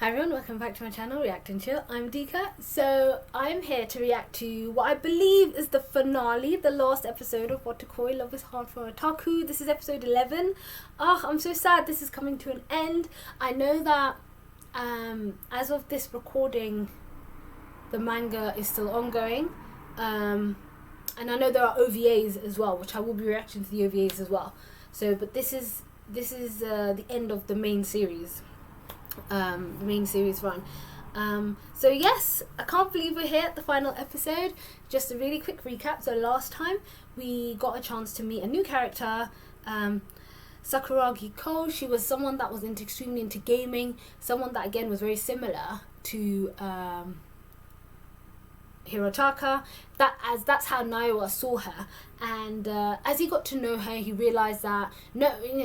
Hi everyone, welcome back to my channel, React and Chill. I'm Dika. So I'm here to react to what I believe is the finale, the last episode of Watakoi, Love is Hard for Otaku. This is episode 11. I'm so sad this is coming to an end. I know that as of this recording, the manga is still ongoing. And I know there are OVAs as well, which I will be reacting to the OVAs as well. So, but this is the end of the main series. The main series run. So yes, I can't believe we're here at the final episode. Just a really quick recap. So last time we got a chance to meet a new character, Sakuragi Ko. She was someone that was extremely into gaming, someone that again was very similar to Hirotaka. That's how Naiwa saw her, and as he got to know her, he realized that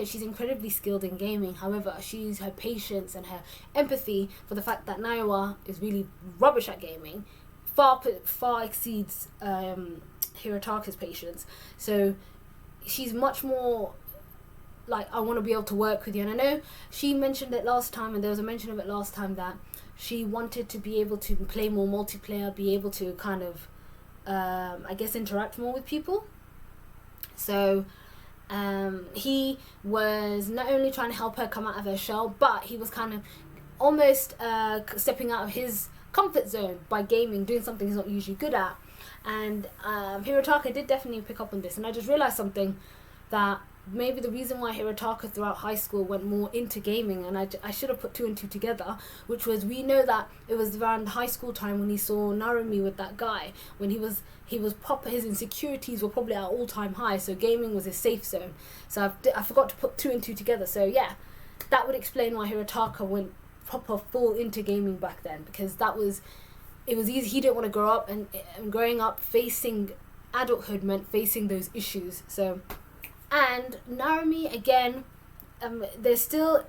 she's incredibly skilled in gaming. However, her patience and her empathy for the fact that Naiwa is really rubbish at gaming far exceeds Hirotaka's patience. So she's much more like, I want to be able to work with you. And I know she mentioned it last time, and there was a mention of it last time, that she wanted to be able to play more multiplayer, be able to kind of, I guess, interact more with people. So he was not only trying to help her come out of her shell, but he was kind of almost stepping out of his comfort zone by gaming, doing something he's not usually good at. And Hirotaka did definitely pick up on this. And I just realized something, that maybe the reason why Hirotaka throughout high school went more into gaming, and I should have put two and two together, which was, we know that it was around high school time when he saw Narumi with that guy, when he was proper, his insecurities were probably at all-time high, so gaming was his safe zone. So I forgot to put two and two together. So yeah, that would explain why Hirotaka went proper full into gaming back then, because it was easy. He didn't want to grow up, and growing up facing adulthood meant facing those issues. So, and Narumi again, there's still,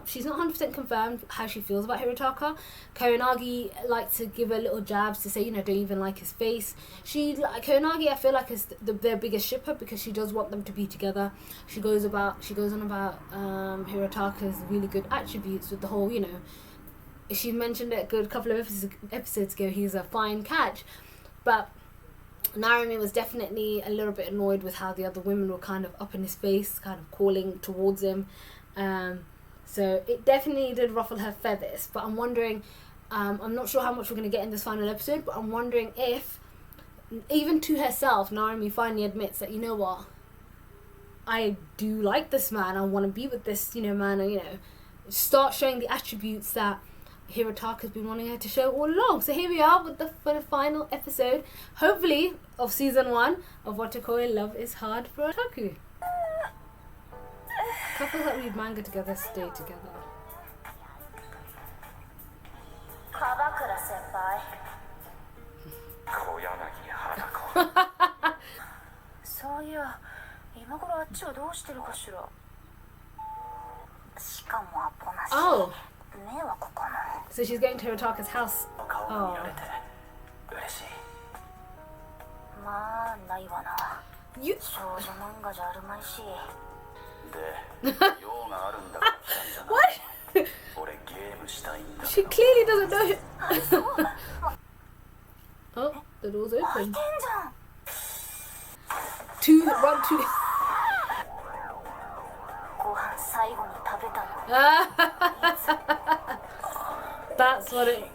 she's not 100% confirmed how she feels about Hirotaka. Koyanagi likes to give her little jabs to say, don't even like his face. Koyanagi, I feel like, is their biggest shipper, because she does want them to be together. She goes on about Hirotaka's really good attributes with the whole, she mentioned it a good couple of episodes ago, he's a fine catch. But Narumi was definitely a little bit annoyed with how the other women were kind of up in his face, kind of calling towards him. So it definitely did ruffle her feathers. But I'm wondering, I'm not sure how much we're going to get in this final episode, but I'm wondering if, even to herself, Narumi finally admits that, you know what, I do like this man, I want to be with this, man, and, start showing the attributes that Hirotaka's been wanting her to show all along. So here we are with the final episode, hopefully, of season 1 of Watakoi, Love is Hard for Otaku. Couples that read manga together stay together. Oh, so she's going to Hirotaka's house. Oh. You... What? She clearly doesn't know. Oh, the door's open. Run two. That's what it.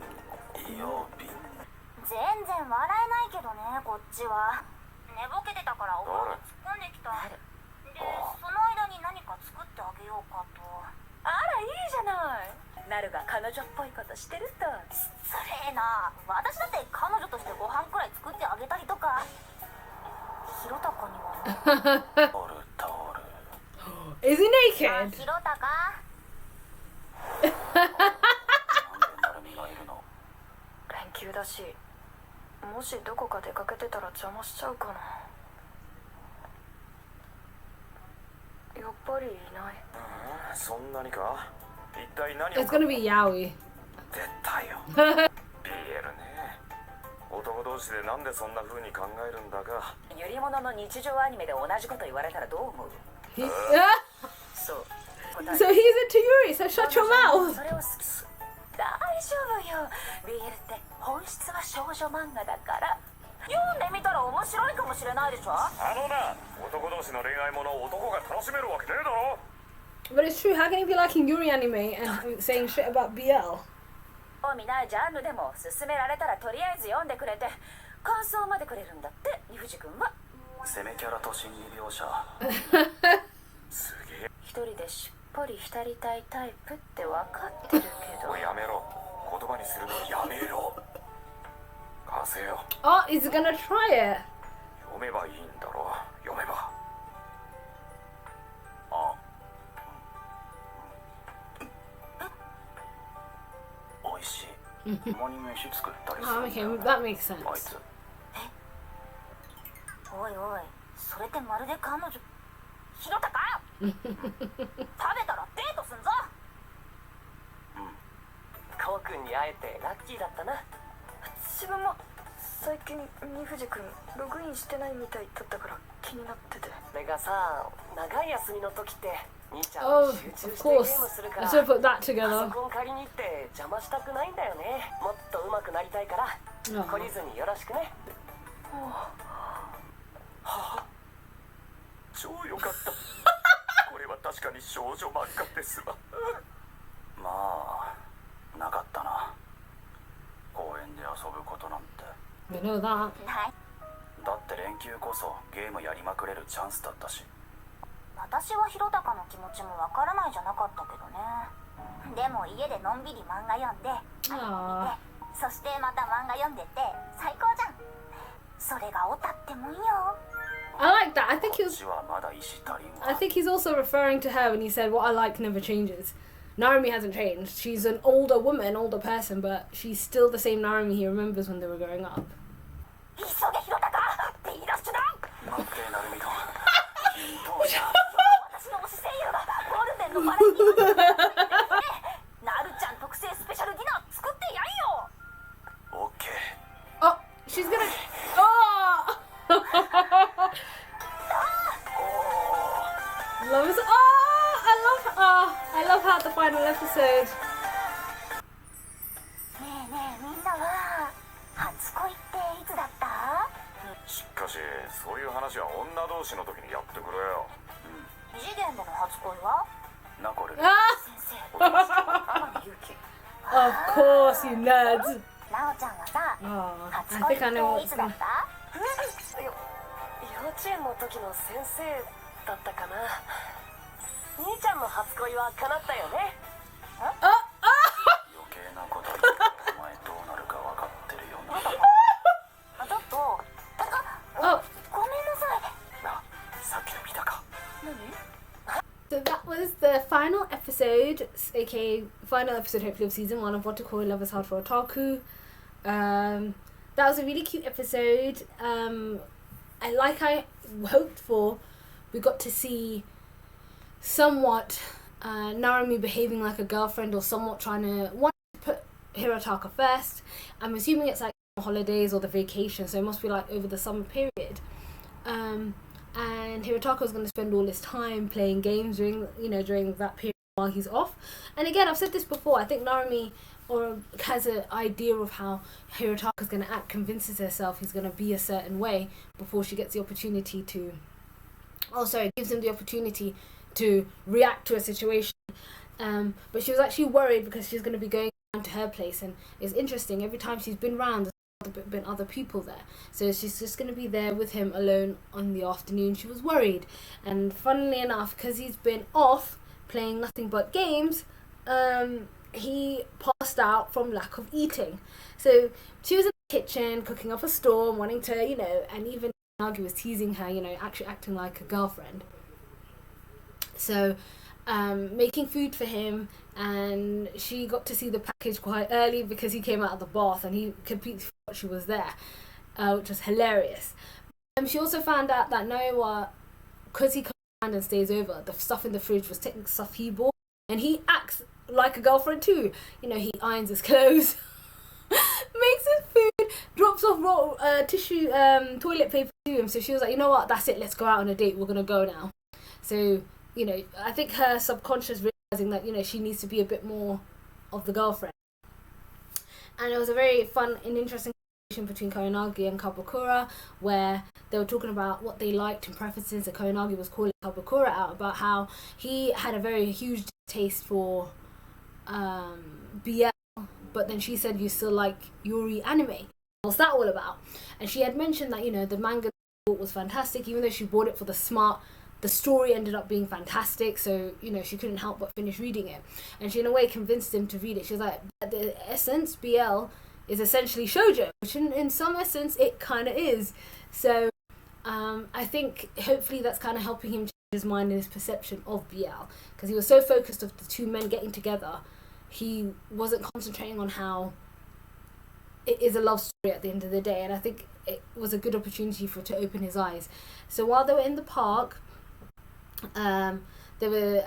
Is he naked? It's gonna be Yaoi. 男同士でなんでそんな風に考えるんだが。ゆりものの日常アニメで同じこと言われたらどう思う？そう。So he's into Yuri, so shut your mouth. 丈夫よ。 BL って本質は少女漫画だから読んでみたら面白いかもしれないでしょ。あのな、男同士の恋愛ものを男が楽しめるわけねえだろ。 But it's true, how can you be liking Yuri anime and saying shit about BL? 興味ないジャンルでも勧められたらとりあえず読んでくれて感想までくれるんだって理不尽君は。攻めキャラと心理描写すげえ。一人でしっぽり浸りたいタイプって分かってるけど。やめろ、言葉にするのやめろ。貸せよ。 Oh, is he gonna try it? 読めばいいんだろう。読めば。あ、おいしい。共に飯作ったりする Oh, んだよ okay, ね that makes sense. あいつ。おいおい、それってまるで彼女。ひろたか食べたらデートすんぞ。うん、コウ君に会えてラッキーだったな。自分も最近二藤君ログインしてないみたいだったから気になってて。それがさ、長い休みの時って兄ちゃん Oh, 集中 of してゲー course. ムするか I ら should put that パソ together. コン借りに行って邪魔したくないんだよね。もっと上手くなりたいから Oh. 懲りずによろしくね。はあ、超良かったこれは確かに少女漫画ですわ。まあなかったな、公園で遊ぶことなんて。 We know that. だって連休こそゲームやりまくれるチャンスだったし。私はひろたかの気持ちもわからないじゃなかったけどね。でも家でのんびり漫画読んで、アニメ見て、そしてまた漫画読んでって最高じゃん。それがオタってもいいよ。 I like that. I think he こっ was. ちはまだ石足りんわ。 I think he's also referring to her when he said, "What I like never changes." Narumi hasn't changed. She's an older woman, older person, but she's still the same Narumi he remembers when they were growing up. 急げひろたか、ビーラッシュだ。待ってなるみどん。どうじゃ。私の推し声優がゴールデンのバレエになるちゃん特製スペシャルディナー作ってやんよ。オッケー。 Oh, she's gonna. Oh! Love is. Oh, I love. Oh, I love her at the final episode. ねえねえ、みんなは初恋っていつだった？しかしそういう話は女同士の時にやってくれよ。異次元での初恋は？ナコル Ah! 先生、天海祐希。 Of course, you nerds. なおちゃんはさ、 Oh, 初 I 恋 think I know ってい what's つだ gonna. った？幼稚園の時の先生だったかな。兄ちゃんの初恋は叶ったよね。 Oh, oh! 余計なこと言ってお前どうなるか分かってるよね。ちょっと、Oh. ごめんなさい。な、さっきの見たか。何？ So that was the final episode, aka final episode hopefully of season 1 of WOTAKOI Love is Hard for Otaku. That was a really cute episode. Like I hoped for, we got to see somewhat Narumi behaving like a girlfriend or somewhat trying to put Hirotaka first. I'm assuming it's like the holidays or the vacation, so it must be like over the summer period. And Hirotaka is going to spend all his time playing games during that period while he's off. And again, I've said this before, I think Narumi has an idea of how Hirotaka is going to act, convinces herself he's going to be a certain way before she gets the opportunity to... Oh, sorry, gives him the opportunity to react to a situation. But she was actually worried because she's going to be going down to her place, and it's interesting, every time she's been round, been other people there, so she's just going to be there with him alone on the afternoon. She was worried, and funnily enough, because he's been off playing nothing but games, he passed out from lack of eating. So she was in the kitchen cooking up a storm, wanting to, and even Nagi was teasing her, actually acting like a girlfriend. So making food for him, and she got to see the package quite early because he came out of the bath and he completely forgot she was there, which was hilarious. She also found out that Noah, because he comes around and stays over, the stuff in the fridge was technically stuff he bought, and he acts like a girlfriend too. He irons his clothes, makes his food, drops off raw tissue, toilet paper to him. So she was like, you know what, that's it, let's go out on a date, we're gonna go now. So I think her subconscious realizing that she needs to be a bit more of the girlfriend. And it was a very fun and interesting conversation between Koyanagi and Kabakura, where they were talking about what they liked and preferences, and Koyanagi was calling Kabakura out about how he had a very huge taste for BL, but then she said you still like Yuri anime. What's that all about? And she had mentioned that, you know, the manga was fantastic, even though she bought it for the story ended up being fantastic, so, you know, she couldn't help but finish reading it. And she in a way convinced him to read it. She was like, the essence, BL, is essentially shoujo, which in some essence it kind of is. So I think hopefully that's kind of helping him change his mind and his perception of BL, because he was so focused of the two men getting together, he wasn't concentrating on how it is a love story at the end of the day. And I think it was a good opportunity to open his eyes. So while they were in the park, they were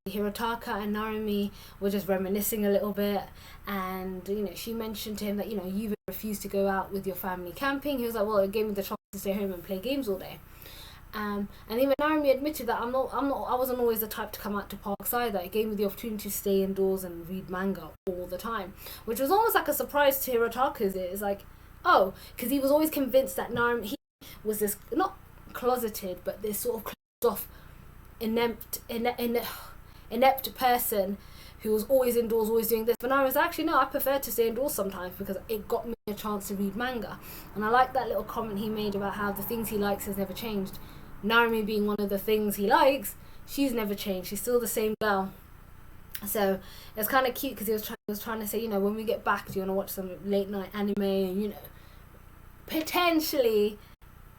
Hirotaka and Narumi were just reminiscing a little bit, and, you know, she mentioned to him that, you know, you refused to go out with your family camping. He was like, well, it gave me the chance to stay home and play games all day. And even Narumi admitted that I wasn't always the type to come out to parks either. It gave me the opportunity to stay indoors and read manga all the time, which was almost like a surprise to Hirotaka's ears. Like, oh, because he was always convinced that Narumi, he was this, not closeted, but this sort of closed off, inept person who was always indoors, always doing this. But I was actually, no, I prefer to stay indoors sometimes because it got me a chance to read manga. And I like that little comment he made about how the things he likes has never changed. Narumi being one of the things he likes, she's never changed. She's still the same girl. So it's kind of cute because he was trying to say, you know, when we get back, do you want to watch some late night anime and, you know, potentially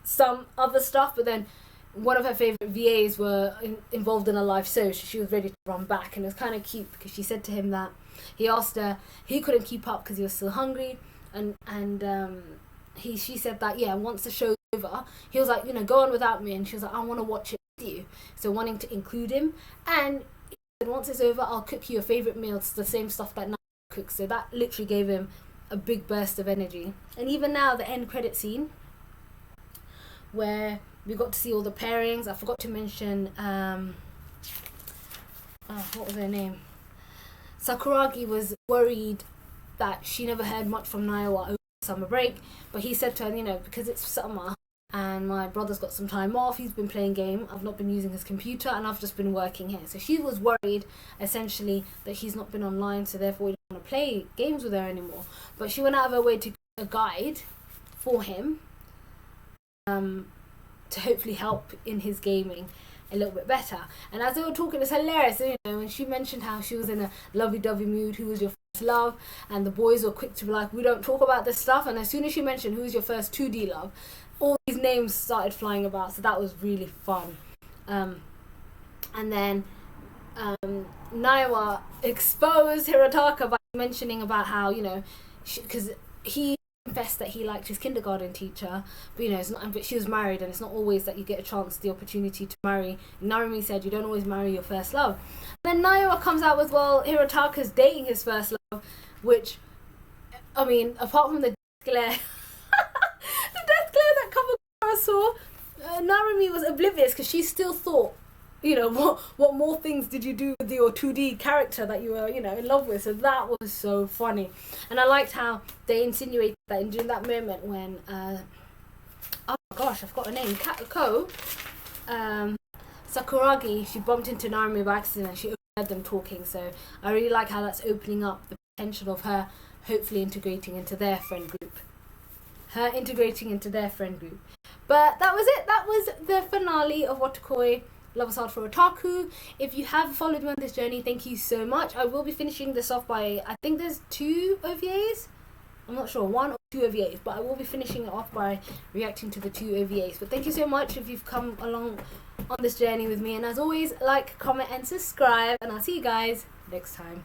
some other stuff. But then one of her favourite VAs were involved in a live show, so she was ready to run back. And it was kind of cute because she said to him that he asked her, he couldn't keep up because he was still hungry, and she said that, yeah, once the show's over, he was like, you know, go on without me, and she was like, I want to watch it with you, so wanting to include him. And once it's over, I'll cook you a favourite meal. It's the same stuff that Nana cooks. So that literally gave him a big burst of energy. And even now, the end credit scene where we got to see all the pairings. I forgot to mention what was her name? Sakuragi was worried that she never heard much from Naiwa over the summer break, but he said to her, you know, because it's summer and my brother's got some time off, he's been playing game, I've not been using his computer, and I've just been working here. So she was worried essentially that he's not been online, so therefore he didn't want to play games with her anymore. But she went out of her way to get a guide for him, to hopefully help in his gaming a little bit better. And as they were talking, it's hilarious, you know, when she mentioned how she was in a lovey-dovey mood, who was your first love, and the boys were quick to be like, we don't talk about this stuff. And as soon as she mentioned who's your first 2D love, all these names started flying about, so that was really fun. And then Naiwa exposed Hirotaka by mentioning about how, you know, because he confessed that he liked his kindergarten teacher, but, you know, it's not, but she was married, and it's not always that you get a chance, the opportunity to marry. Narumi said you don't always marry your first love. And then Naiwa comes out with, well, Hirotaka's dating his first love, which, I mean, apart from the death glare that Kabakura saw, Narumi was oblivious because she still thought, you know, what more things did you do with your 2D character that you were, you know, in love with? So that was so funny. And I liked how they insinuated that in that moment when, oh gosh, I forgot her name, Sakuragi, she bumped into Narumi by accident and she overheard them talking. So I really like how that's opening up the potential of her hopefully integrating into their friend group. But that was it. That was the finale of Watakoi, Love is Hard for Otaku. If you have followed me on this journey, thank you so much. I will be finishing this off by, I think there's 2 OVAs. I'm not sure, 1 or 2 OVAs, but I will be finishing it off by reacting to the 2 OVAs. But thank you so much if you've come along on this journey with me. And as always, like, comment and subscribe. And I'll see you guys next time.